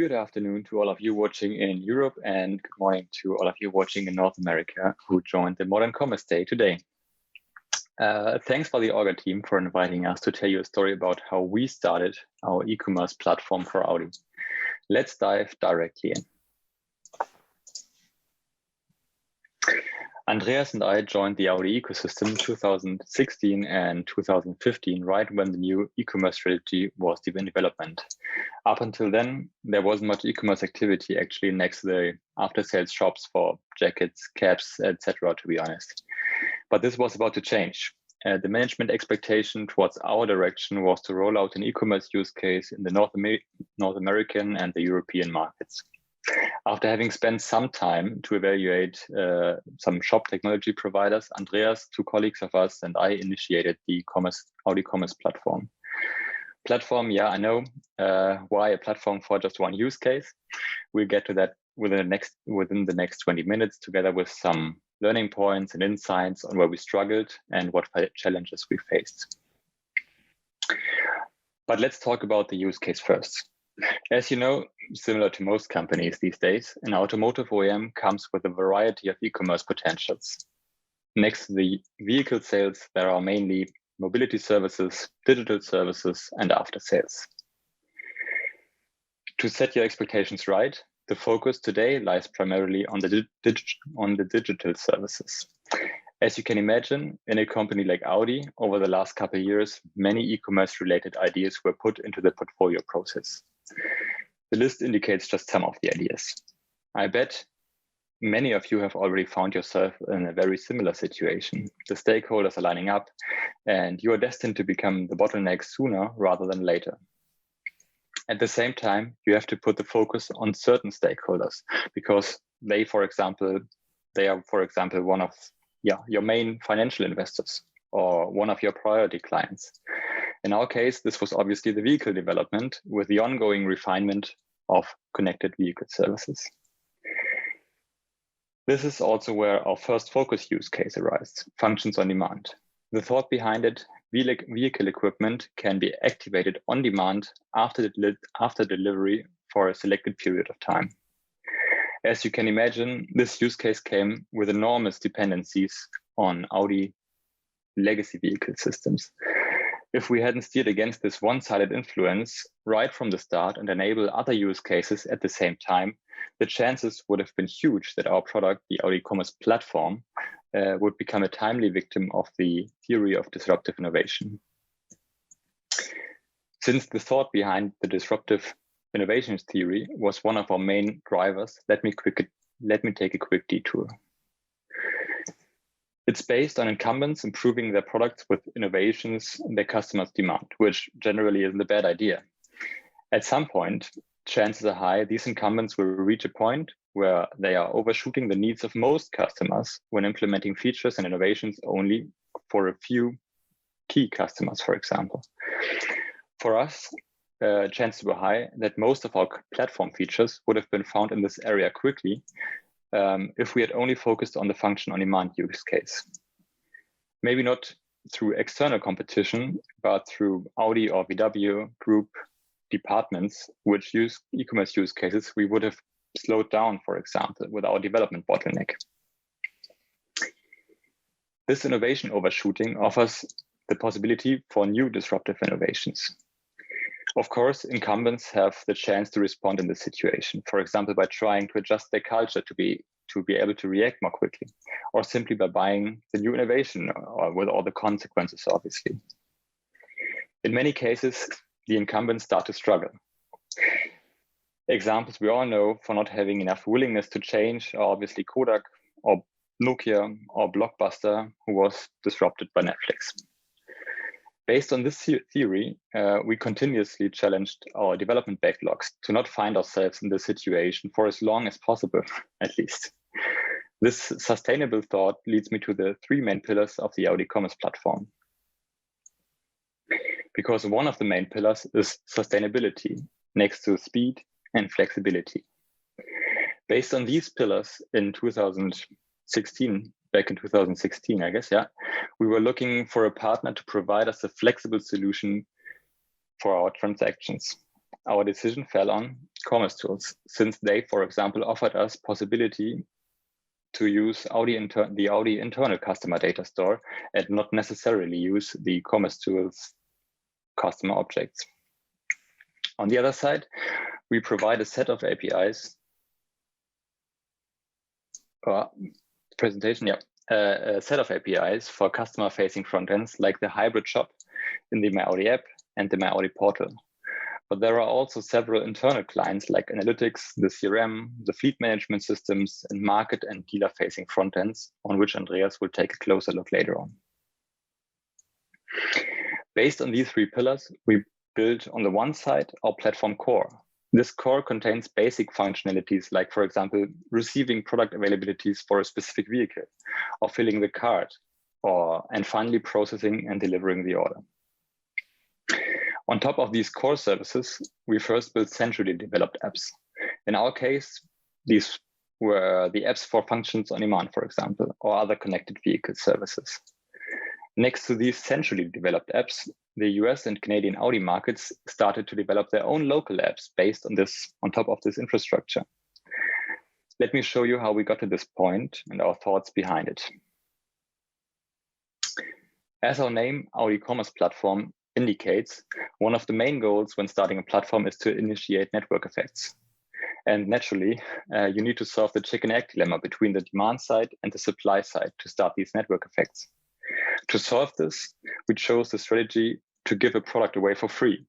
Good afternoon to all of you watching in Europe, and good morning to all of you watching in North America who joined the Modern Commerce Day today. Thanks for the Orga team for inviting us to tell you a story about how we started our e-commerce platform for Audi. Let's dive directly in. Andreas and I joined the Audi ecosystem in 2016 and 2015, right when the new e-commerce strategy was in development. Up until then, there wasn't much e-commerce activity actually next to the after-sales shops for jackets, caps, etc., to be honest. But this was about to change. The management expectation towards our direction was to roll out an e-commerce use case in the North American and the European markets. After having spent some time to evaluate some shop technology providers, Andreas, two colleagues of us, and I initiated the Audi Commerce platform. Platform, yeah, I know. Why a platform for just one use case? We'll get to that within the next 20 minutes, together with some learning points and insights on where we struggled and what challenges we faced. But let's talk about the use case first. As you know, similar to most companies these days, an automotive OEM comes with a variety of e-commerce potentials. Next to the vehicle sales, there are mainly mobility services, digital services, and after sales. To set your expectations right, the focus today lies primarily on the digital services. As you can imagine, in a company like Audi, over the last couple of years, many e-commerce related ideas were put into the portfolio process. The list indicates just some of the ideas. I bet many of you have already found yourself in a very similar situation. The stakeholders are lining up, and you are destined to become the bottleneck sooner rather than later. At the same time, you have to put the focus on certain stakeholders because they are, for example, one of your main financial investors or one of your priority clients. In our case, this was obviously the vehicle development with the ongoing refinement of connected vehicle services. This is also where our first focus use case arises, functions on demand. The thought behind it, vehicle equipment can be activated on demand after delivery for a selected period of time. As you can imagine, this use case came with enormous dependencies on Audi legacy vehicle systems. If we hadn't steered against this one-sided influence right from the start and enable other use cases at the same time, the chances would have been huge that our product, the Audi Commerce platform, would become a timely victim of the theory of disruptive innovation. Since the thought behind the disruptive innovations theory was one of our main drivers, let me take a quick detour. It's based on incumbents improving their products with innovations their customers demand, which generally isn't a bad idea. At some point, chances are high these incumbents will reach a point where they are overshooting the needs of most customers when implementing features and innovations only for a few key customers, for example. For us, chances were high that most of our platform features would have been found in this area quickly if we had only focused on the function on demand use case. Maybe not through external competition, but through Audi or VW group departments, which use e-commerce use cases, we would have slowed down, for example, with our development bottleneck. This innovation overshooting offers the possibility for new disruptive innovations. Of course, incumbents have the chance to respond in this situation, for example, by trying to adjust their culture to be able to react more quickly, or simply by buying the new innovation or with all the consequences, obviously. In many cases, the incumbents start to struggle. Examples we all know for not having enough willingness to change are obviously Kodak or Nokia or Blockbuster, who was disrupted by Netflix. Based on this theory, we continuously challenged our development backlogs to not find ourselves in this situation for as long as possible, at least. This sustainable thought leads me to the three main pillars of the Audi Commerce platform. Because one of the main pillars is sustainability, next to speed and flexibility. Based on these pillars in 2016, I guess, we were looking for a partner to provide us a flexible solution for our transactions. Our decision fell on commerce tools, since they, for example, offered us possibility to use the Audi internal customer data store and not necessarily use the commerce tools customer objects. On the other side, we provide a set of APIs. A set of APIs for customer-facing frontends like the hybrid shop in the My Audi app and the My Audi Portal. But there are also several internal clients like analytics, the CRM, the fleet management systems, and market and dealer-facing frontends, on which Andreas will take a closer look later on. Based on these three pillars, we build on the one side our platform core. This core contains basic functionalities like, for example, receiving product availabilities for a specific vehicle, or filling the cart, and finally processing and delivering the order. On top of these core services, we first built centrally developed apps. In our case, these were the apps for functions on demand, for example, or other connected vehicle services. Next to these centrally developed apps, the US and Canadian Audi markets started to develop their own local apps based on top of this infrastructure. Let me show you how we got to this point and our thoughts behind it. As our name, Audi Commerce Platform, indicates, one of the main goals when starting a platform is to initiate network effects. And naturally, you need to solve the chicken-egg dilemma between the demand side and the supply side to start these network effects. To solve this, we chose the strategy to give a product away for free.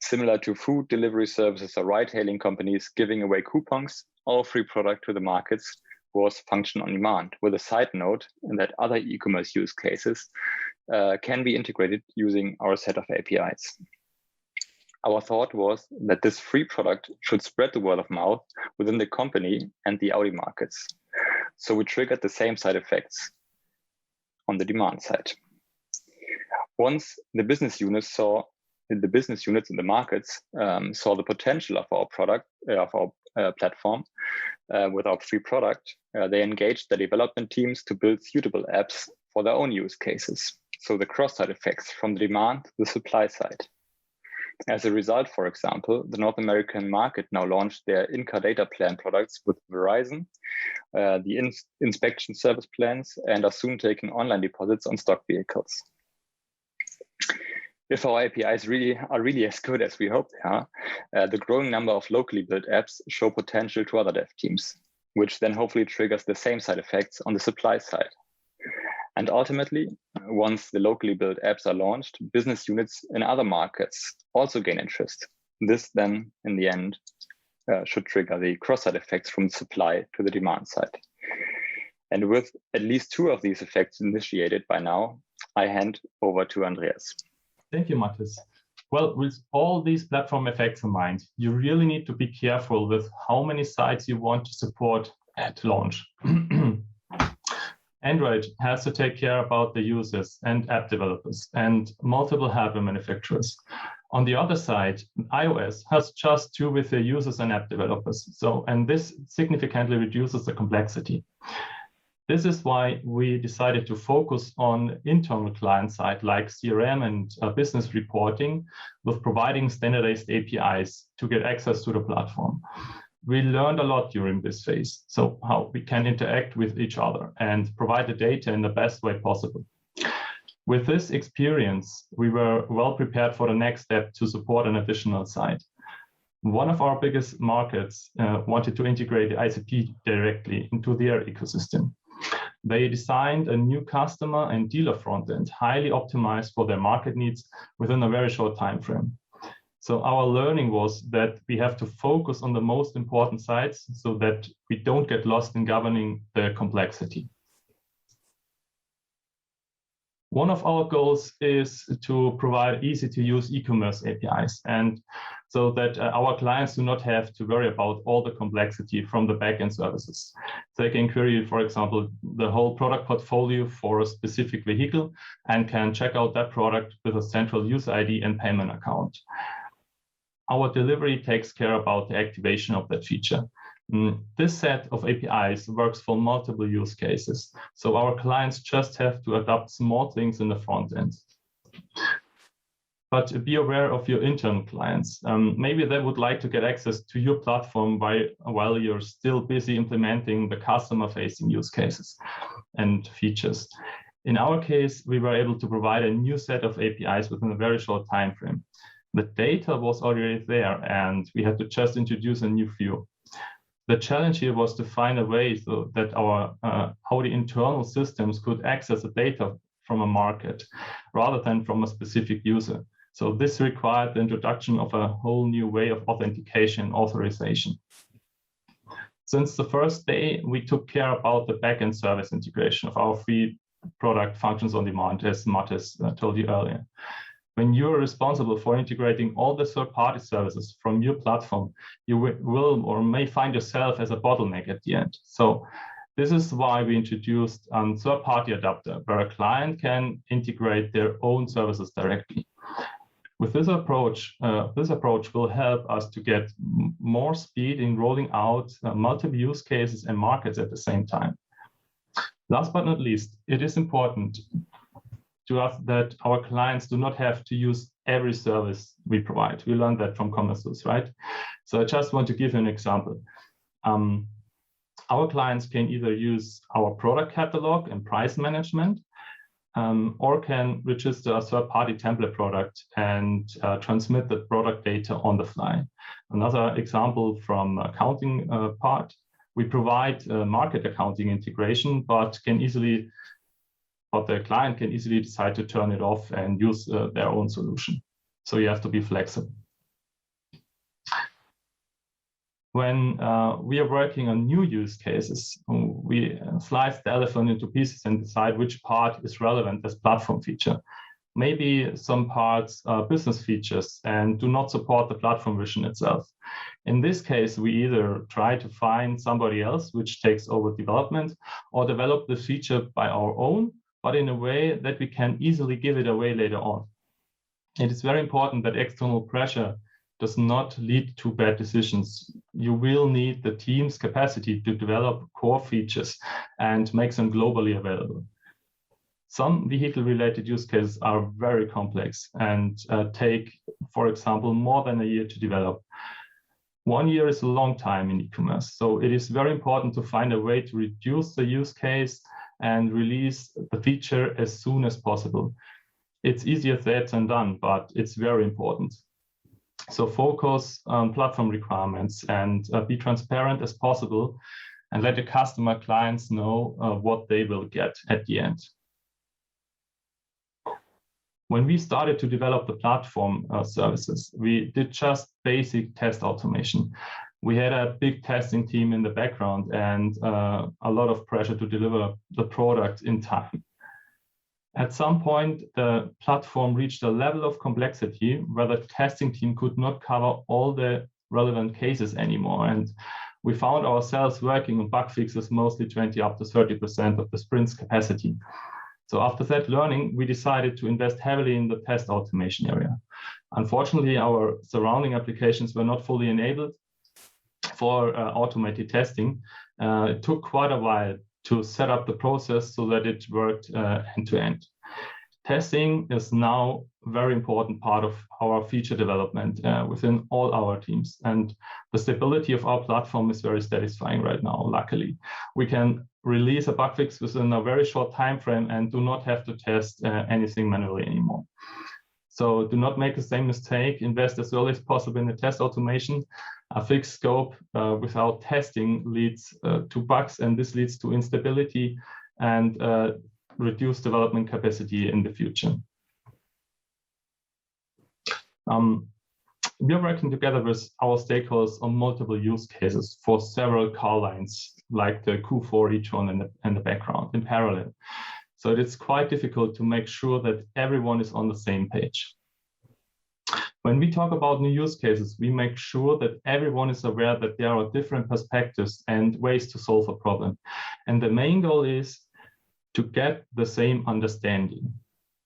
Similar to food delivery services or ride-hailing companies giving away coupons, our free product to the markets was function on demand, with a side note that other e-commerce use cases can be integrated using our set of APIs. Our thought was that this free product should spread the word of mouth within the company and the Audi markets. So we triggered the same side effects on the demand side. Once the business units in the markets saw the potential of our product, of our platform with our free product, they engaged the development teams to build suitable apps for their own use cases. So the cross-side effects from the demand to the supply side. As a result, for example, the North American market now launched their in-car data plan products with Verizon, the inspection service plans, and are soon taking online deposits on stock vehicles. If our APIs are really as good as we hope they are, the growing number of locally built apps show potential to other dev teams, which then hopefully triggers the same side effects on the supply side. And ultimately, once the locally built apps are launched, business units in other markets also gain interest. This then, in the end, should trigger the cross-side effects from the supply to the demand side. And with at least two of these effects initiated by now, I hand over to Andreas. Thank you, Mathis. Well, with all these platform effects in mind, you really need to be careful with how many sites you want to support at launch. Android has to take care about the users and app developers and multiple hardware manufacturers. On the other side, iOS has just two with the users and app developers. And this significantly reduces the complexity. This is why we decided to focus on internal client side like CRM and business reporting with providing standardized APIs to get access to the platform. We learned a lot during this phase, so how we can interact with each other and provide the data in the best way possible. With this experience, we were well prepared for the next step to support an additional site. One of our biggest markets wanted to integrate the ICP directly into their ecosystem. They designed a new customer and dealer frontend, highly optimized for their market needs within a very short time frame. So our learning was that we have to focus on the most important sites so that we don't get lost in governing the complexity. One of our goals is to provide easy-to-use e-commerce APIs, and so that our clients do not have to worry about all the complexity from the backend services. They can query, for example, the whole product portfolio for a specific vehicle and can check out that product with a central user ID and payment account. Our delivery takes care about the activation of that feature. This set of APIs works for multiple use cases, so our clients just have to adopt small things in the front end. But be aware of your internal clients. Maybe they would like to get access to your platform while you're still busy implementing the customer-facing use cases and features. In our case, we were able to provide a new set of APIs within a very short time frame. The data was already there, and we had to just introduce a new view. The challenge here was to find a way so that how the internal systems could access the data from a market rather than from a specific user. So this required the introduction of a whole new way of authentication and authorization. Since the first day, we took care about the backend service integration of our free product functions on demand, as Mattes told you earlier. When you're responsible for integrating all the third-party services from your platform, you will or may find yourself as a bottleneck at the end. So this is why we introduced a third-party adapter, where a client can integrate their own services directly. With this approach will help us to get more speed in rolling out multiple use cases and markets at the same time. Last but not least, it is important to us that our clients do not have to use every service we provide. We learned that from Commerce, right? So I just want to give you an example. Our clients can either use our product catalog and price management, or can register a third-party template product and transmit the product data on the fly. Another example from accounting part, we provide market accounting integration, but the client can easily decide to turn it off and use their own solution. So you have to be flexible. When we are working on new use cases, we slice the elephant into pieces and decide which part is relevant as platform feature. Maybe some parts are business features and do not support the platform vision itself. In this case, we either try to find somebody else which takes over development, or develop the feature by our own, but in a way that we can easily give it away later on. It is very important that external pressure does not lead to bad decisions. You will need the team's capacity to develop core features and make them globally available. Some vehicle-related use cases are very complex and take, for example, more than a year to develop. 1 year is a long time in e-commerce, so it is very important to find a way to reduce the use case and release the feature as soon as possible. It's easier said than done, but it's very important. So focus on platform requirements and be transparent as possible, and let the customer clients know what they will get at the end. When we started to develop the platform services, we did just basic test automation. We had a big testing team in the background and a lot of pressure to deliver the product in time. At some point, the platform reached a level of complexity where the testing team could not cover all the relevant cases anymore. And we found ourselves working on bug fixes mostly 20 up to 30% of the sprint's capacity. So after that learning, we decided to invest heavily in the test automation area. Unfortunately, our surrounding applications were not fully enabled for automated testing. It took quite a while to set up the process so that it worked end-to-end. Testing is now a very important part of our feature development within all our teams. And the stability of our platform is very satisfying right now, luckily. We can release a bug fix within a very short time frame and do not have to test anything manually anymore. So do not make the same mistake. Invest as early as possible in the test automation. A fixed scope without testing leads to bugs, and this leads to instability and reduced development capacity in the future. We are working together with our stakeholders on multiple use cases for several car lines, like the Q4 e-tron in the background in parallel. So it's quite difficult to make sure that everyone is on the same page. When we talk about new use cases, we make sure that everyone is aware that there are different perspectives and ways to solve a problem. And the main goal is to get the same understanding.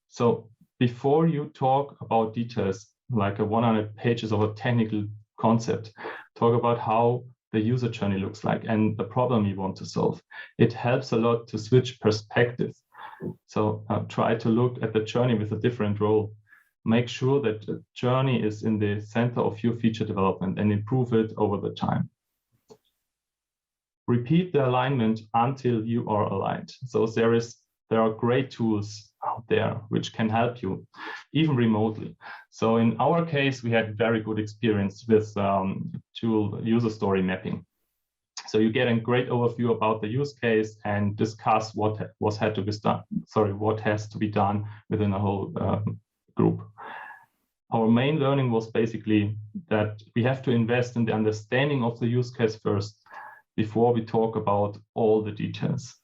So before you talk about details, like 100 pages of a technical concept, talk about how the user journey looks like and the problem you want to solve. It helps a lot to switch perspective. So try to look at the journey with a different role. make sure that the journey is in the center of your feature development and improve it over the time. Repeat the alignment until you are aligned. So there are great tools out there which can help you, even remotely. So in our case, we had very good experience with tool user story mapping. So you get a great overview about the use case and discuss what has to be done within a whole group. Our main learning was basically that we have to invest in the understanding of the use case first before we talk about all the details.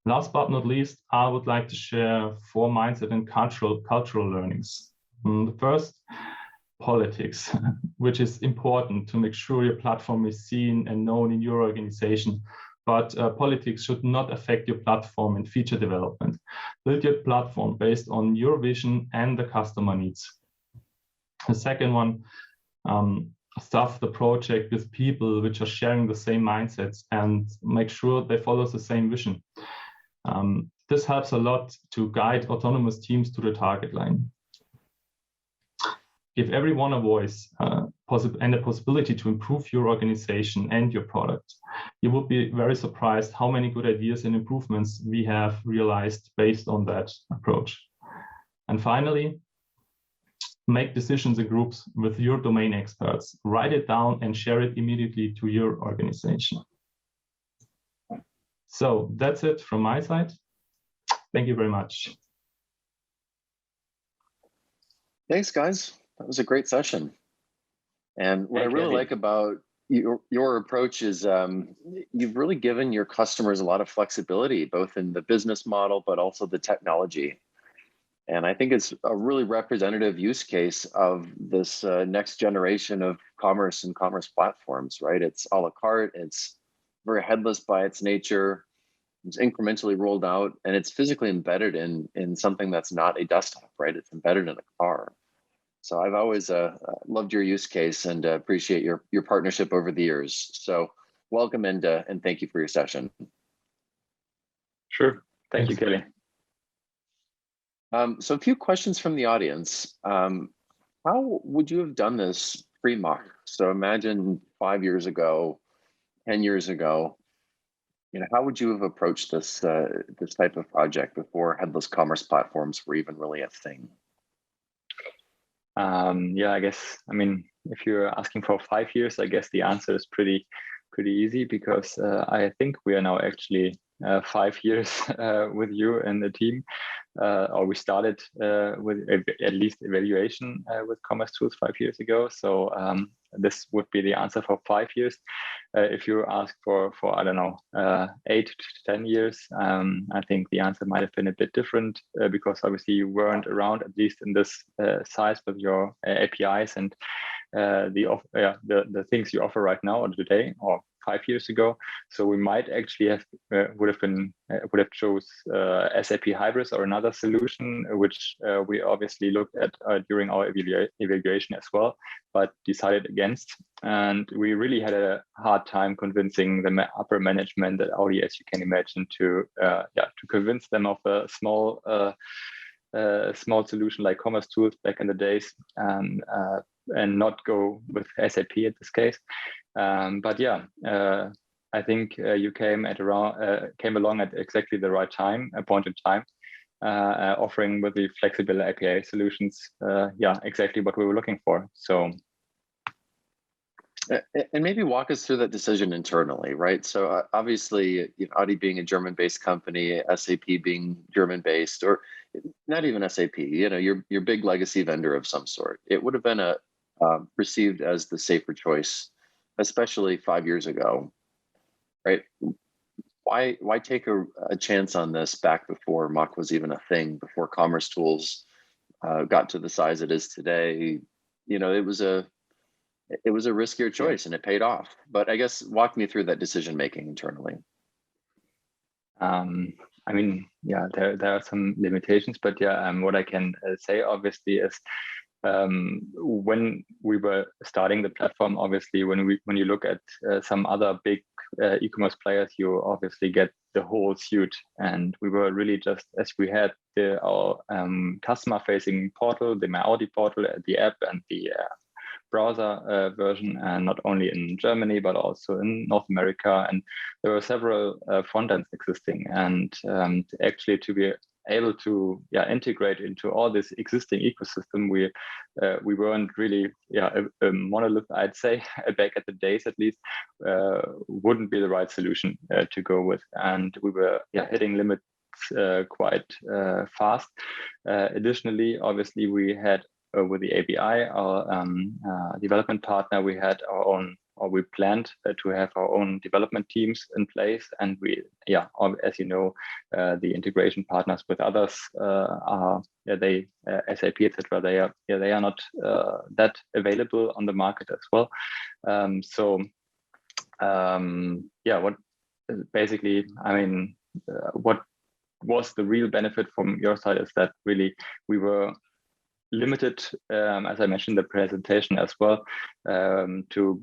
Last but not least, I would like to share 4 mindset and cultural learnings. The first, politics, which is important to make sure your platform is seen and known in your organization. But politics should not affect your platform and feature development. Build your platform based on your vision and the customer needs. The second one, staff the project with people which are sharing the same mindsets and make sure they follow the same vision. This helps a lot to guide autonomous teams to the target line. Give everyone a voice and a possibility to improve your organization and your product. You will be very surprised how many good ideas and improvements we have realized based on that approach. And finally, make decisions in groups with your domain experts. Write it down and share it immediately to your organization. So that's it from my side. Thank you very much. Thanks, guys. That was a great session. And what I really like about your approach is you've really given your customers a lot of flexibility, both in the business model, but also the technology. And I think it's a really representative use case of this next generation of commerce and commerce platforms, right? It's a la carte, it's very headless by its nature, it's incrementally rolled out, and it's physically embedded in something that's not a desktop, right? It's embedded in a car. So I've always loved your use case and appreciate your partnership over the years. So welcome and thank you for your session. Sure. Thank you, Kelly. So a few questions from the audience. How would you have done this pre-Mach? So imagine 5 years ago, 10 years ago, how would you have approached this this type of project before headless commerce platforms were even really a thing? Yeah, I guess, if you're asking for 5 years, I guess the answer is pretty easy, because I think we are now actually 5 years with you and the team, or we started with at least evaluation with commerce tools 5 years ago. So this would be the answer for 5 years. If you ask for I don't know, 8 to 10 years, I think the answer might have been a bit different, because obviously you weren't around, at least in this size, with your APIs and the things you offer right now or today, or 5 years ago. So we might actually have would have chose SAP Hybris or another solution, which we obviously looked at during our evaluation as well, but decided against. And we really had a hard time convincing the upper management at Audi, as you can imagine, to convince them of a small solution like commerce tools back in the days, and not go with SAP in this case. But yeah, I think you came along at exactly the right time, a point in time, offering with the flexible API solutions, exactly what we were looking for. So. And maybe walk us through that decision internally, right? So obviously, Audi being a German-based company, SAP being German-based, or not even SAP, your big legacy vendor of some sort, it would have been perceived as the safer choice, especially 5 years ago, right? Why take a chance on this back before Mach was even a thing, before commerce tools got to the size it is today? It was a riskier choice and it paid off. But I guess walk me through that decision making internally. There are some limitations, but what I can say obviously is when we were starting the platform, obviously, when you look at some other big e-commerce players, you obviously get the whole suite. And we were really just, as we had our customer-facing portal, the My Audi Portal, the app, and the browser version, and not only in Germany but also in North America. And there were several front ends existing, and actually to be able to integrate into all this existing ecosystem, we weren't really a monolith, I'd say, back at the days at least, wouldn't be the right solution to go with, and we were hitting limits quite fast. Additionally, obviously, we had with the API, our development partner, we had our own, or we planned to have our own development teams in place. And we, as you know, the integration partners with others are, SAP, etc. They are not that available on the market as well. What basically, I mean, what was the real benefit from your side is that really we were limited, as I mentioned in the presentation as well, to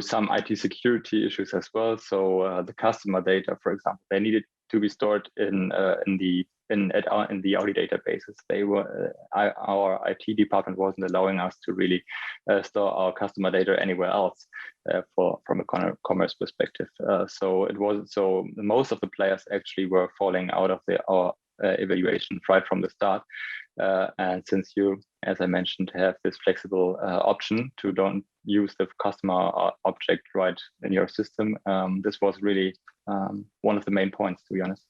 some IT security issues as well. So the customer data, for example, they needed to be stored in the Audi databases. They were our IT department wasn't allowing us to really store our customer data anywhere else from a commerce perspective. So most of the players actually were falling out of our evaluation right from the start. And since you, as I mentioned, have this flexible option to don't use the customer object right in your system, this was really one of the main points, to be honest.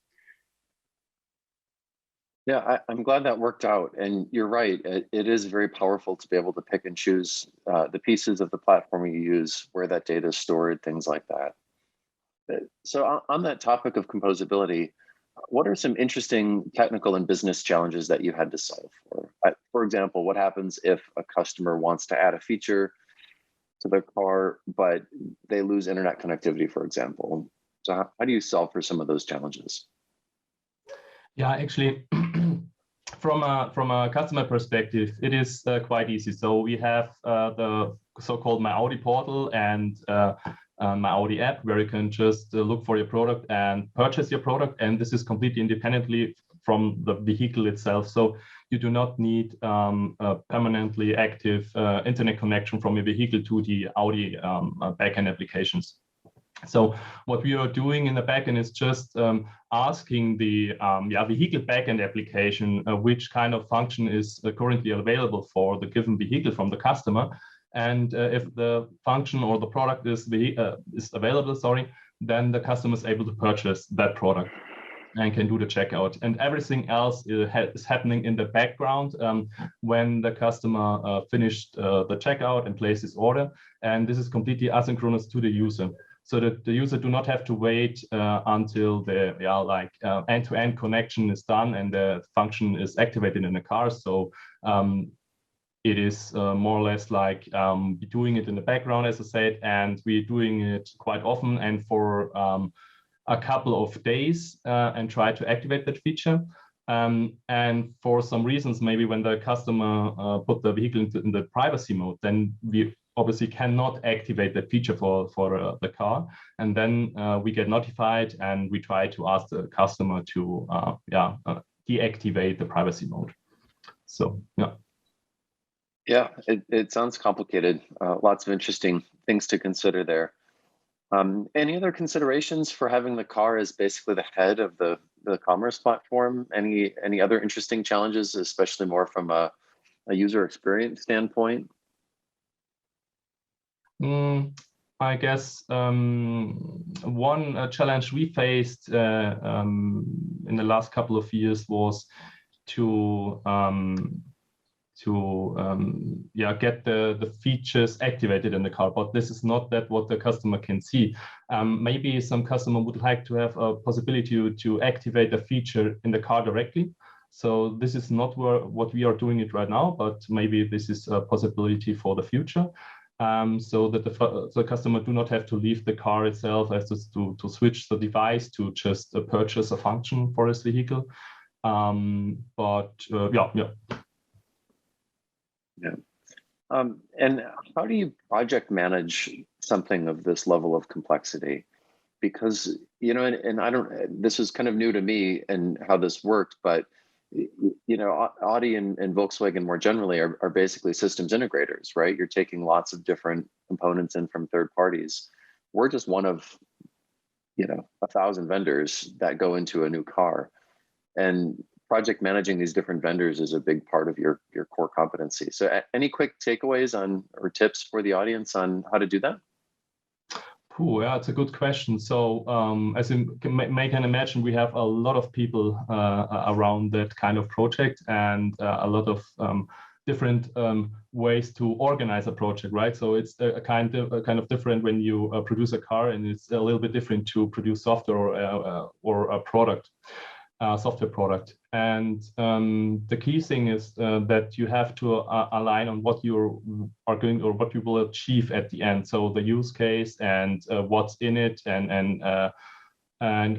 Yeah, I'm glad that worked out. And you're right, it is very powerful to be able to pick and choose the pieces of the platform you use, where that data is stored, things like that. So on that topic of composability, what are some interesting technical and business challenges that you had to solve for? For example, what happens if a customer wants to add a feature to their car, but they lose internet connectivity, for example? So how do you solve for some of those challenges? Yeah, actually, from a customer perspective, it is quite easy. So we have the so-called My Audi Portal and My Audi app, where you can just look for your product and purchase your product. And this is completely independently from the vehicle itself. So you do not need a permanently active internet connection from your vehicle to the Audi backend applications. So what we are doing in the backend is just asking the vehicle backend application which kind of function is currently available for the given vehicle from the customer. And if the function or the product is available, then the customer is able to purchase that product and can do the checkout. And everything else is happening in the background when the customer finished the checkout and placed his order. And this is completely asynchronous to the user, so that the user do not have to wait until the end-to-end connection is done and the function is activated in the car. So it is more or less like doing it in the background, as I said, and we're doing it quite often and for a couple of days and try to activate that feature. And for some reasons, maybe when the customer put the vehicle in the privacy mode, then we obviously cannot activate that feature for the car. And then we get notified and we try to ask the customer to deactivate the privacy mode. So, yeah. Yeah, it sounds complicated. Lots of interesting things to consider there. Any other considerations for having the car as basically the head of the commerce platform? Any other interesting challenges, especially more from a user experience standpoint? I guess one challenge we faced in the last couple of years was to get the features activated in the car, but this is not that what the customer can see. Maybe some customer would like to have a possibility to activate a feature in the car directly. So this is not what we are doing it right now, but maybe this is a possibility for the future. So that the customer do not have to leave the car itself, as to switch the device to just purchase a function for his vehicle. Yeah. And how do you project manage something of this level of complexity? Because, and I don't, this is kind of new to me and how this worked, but, Audi and Volkswagen more generally are basically systems integrators, right? You're taking lots of different components in from third parties. We're just one of, 1,000 vendors that go into a new car. And project managing these different vendors is a big part of your core competency. So any quick takeaways or tips for the audience on how to do that? Yeah, it's a good question. So as you may can imagine, we have a lot of people around that kind of project, and a lot of different ways to organize a project, right? So it's a kind of different when you produce a car, and it's a little bit different to produce software or a product. Software product. And the key thing is that you have to align on what you are going or what you will achieve at the end. So the use case and what's in it, and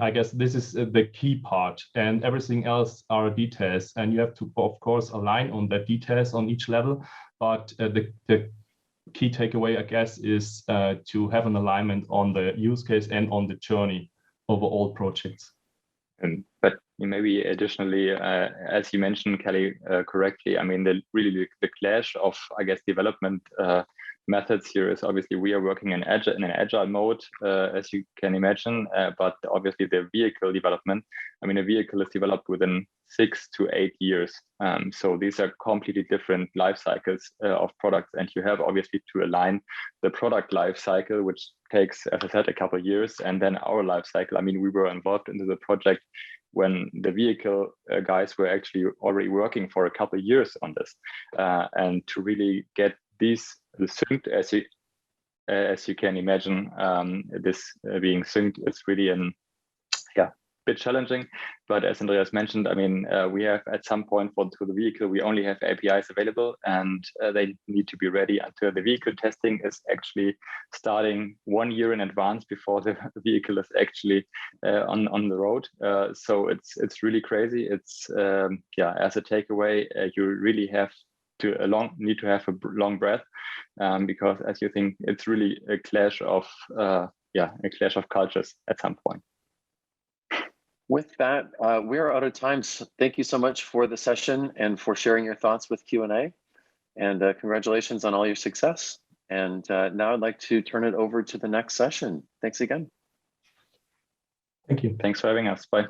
I guess this is the key part, and everything else are details. And you have to, of course, align on the details on each level. But the key takeaway, I guess, is to have an alignment on the use case and on the journey over all projects. But maybe additionally, as you mentioned, Kelly, correctly, I mean, the clash of, I guess, development methods here is obviously we are working in an agile mode, as you can imagine, but obviously the vehicle development, I mean, a vehicle is developed within 6 to 8 years. So these are completely different life cycles of products, and you have obviously to align the product life cycle, which takes, as I said, a couple of years, and then our life cycle. I mean, we were involved into the project when the vehicle guys were actually already working for a couple of years on this, and to really get these synced, as you can imagine, this being synced is really bit challenging. But as Andreas mentioned, I mean, we have at some point for the vehicle, we only have APIs available, and they need to be ready until the vehicle testing is actually starting 1 year in advance before the vehicle is actually on the road. So it's really crazy. It's as a takeaway, you really have need to have a long breath, because as you think, it's really a clash of cultures at some point. With that, we are out of time. So thank you so much for the session and for sharing your thoughts with Q&A. And congratulations on all your success. And now I'd like to turn it over to the next session. Thanks again. Thank you. Thanks for having us. Bye.